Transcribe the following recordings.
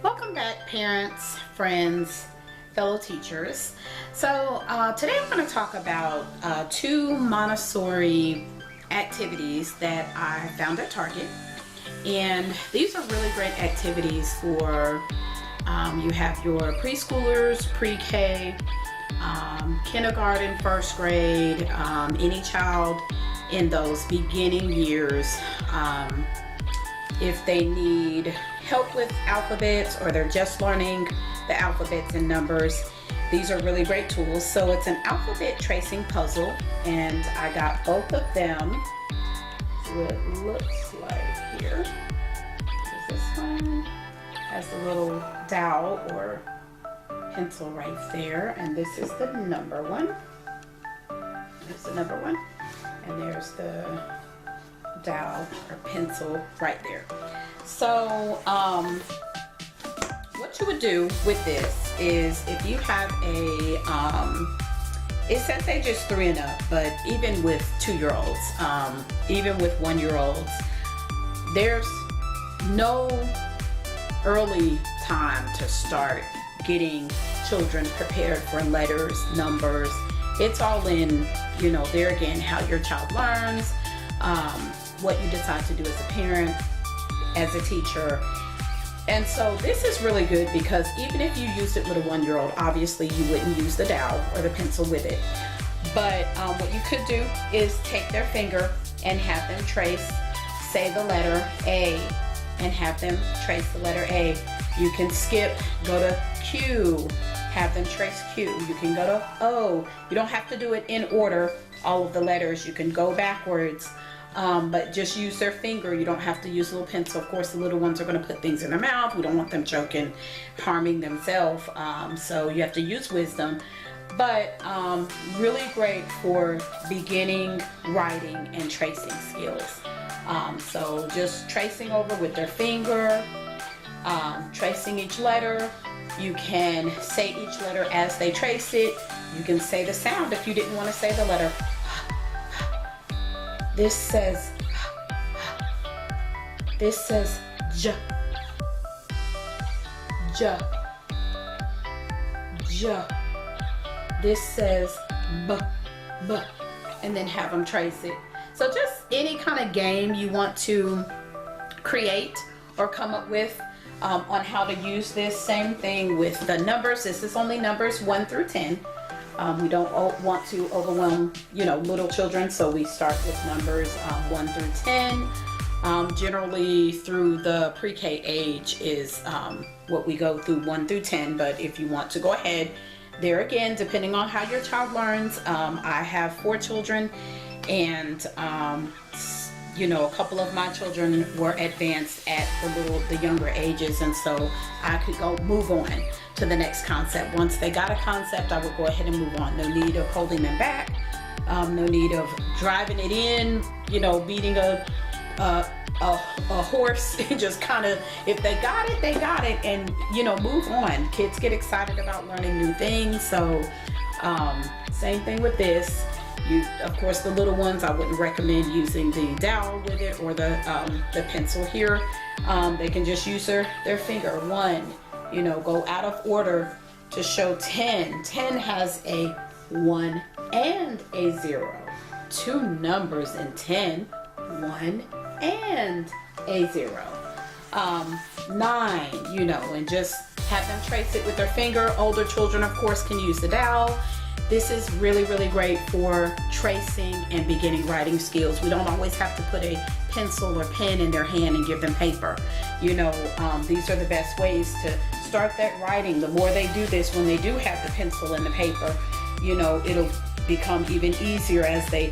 Welcome back, parents, friends, fellow teachers. So today I'm going to talk about two Montessori activities that I found at Target. And these are really great activities for you have your preschoolers, pre-K, kindergarten, first grade, any child in those beginning years. If they need help with alphabets or they're just learning the alphabets and numbers, these are really great tools. So it's an alphabet tracing puzzle, and I got both of them. What it looks like here is this one has a little dowel or pencil right there, and this is the number one. There's the number one, and there's the dowel or pencil right there. So what you would do with this is, if you have a it says ages 3 and up, but even with 2-year-olds, even with 1-year-olds, there's no early time to start getting children prepared for letters, numbers. It's all in, there again, how your child learns, what you decide to do as a parent, as a teacher. And so this is really good because even if you use it with a 1-year-old, obviously you wouldn't use the dowel or the pencil with it. But what you could do is take their finger and have them trace, say the letter A, and have them trace the letter A. You can skip, go to Q, have them trace Q. You can go to O. You don't have to do it in order, all of the letters. You can go backwards. But just use their finger. You don't have to use a little pencil. Of course, the little ones are going to put things in their mouth. We don't want them choking, harming themselves. So you have to use wisdom. But really great for beginning writing and tracing skills. So just tracing over with their finger, tracing each letter. You can say each letter as they trace it. You can say the sound if you didn't want to say the letter. This says J, J, J. This says B, B, and then have them trace it. So just any kind of game you want to create or come up with on how to use this. Same thing with the numbers. This is only numbers 1 through 10. We don't want to overwhelm, little children, so we start with numbers 1 through 10. Generally through the pre-K age is what we go through 1 through 10, but if you want to go ahead, there again, depending on how your child learns, I have 4 children, and a couple of my children were advanced at the younger ages, and so I could move on to the next concept. Once they got a concept, I would go ahead and move on. No need of holding them back. No need of driving it in, beating a horse. Just kind of, if they got it, they got it, and move on. Kids get excited about learning new things. So same thing with this. Of course, the little ones, I wouldn't recommend using the dowel with it or the pencil here. They can just use their finger. 1, go out of order to show 10. 10 has a 1 and a 0. 2 numbers in 10, 1 and a 0. 9, and just have them trace it with their finger. Older children, of course, can use the dowel. This is really, really great for tracing and beginning writing skills. We don't always have to put a pencil or pen in their hand and give them paper. These are the best ways to start that writing. The more they do this, when they do have the pencil and the paper, it'll become even easier as they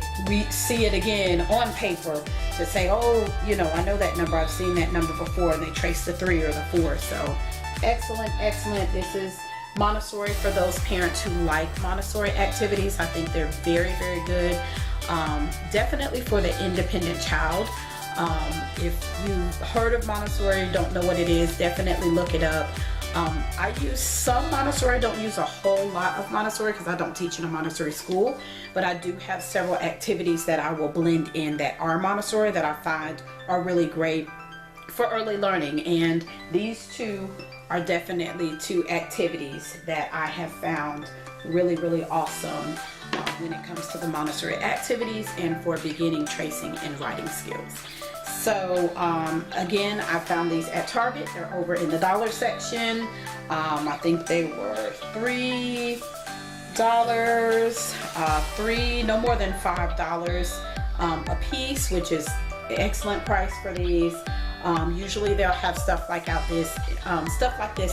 see it again on paper to say, oh, I know that number. I've seen that number before, and they trace the 3 or the 4. So excellent, excellent. This is Montessori for those parents who like Montessori activities. I think they're very, very good. Definitely for the independent child. If you've heard of Montessori, don't know what it is, definitely look it up. I use some Montessori. I don't use a whole lot of Montessori because I don't teach in a Montessori school, but I do have several activities that I will blend in that are Montessori that I find are really great for early learning. And these two are definitely two activities that I have found really awesome when it comes to the Montessori activities and for beginning tracing and writing skills. So again, I found these at Target. They're over in the dollar section. I think they were $3, no more than $5 a piece, which is an excellent price for these. Usually they'll have stuff like this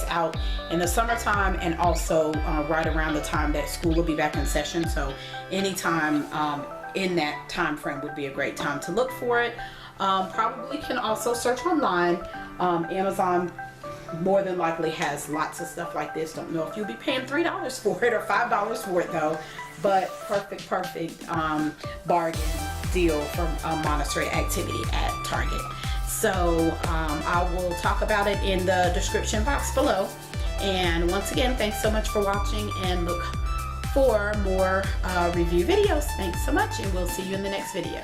out in the summertime, and also right around the time that school will be back in session. So anytime in that time frame would be a great time to look for it. Probably can also search online. Amazon more than likely has lots of stuff like this. Don't know if you'll be paying $3 for it or $5 for it though, but perfect bargain deal for a Montessori activity at Target. So I will talk about it in the description box below. And once again, thanks so much for watching, and look for more review videos. Thanks so much, and we'll see you in the next video.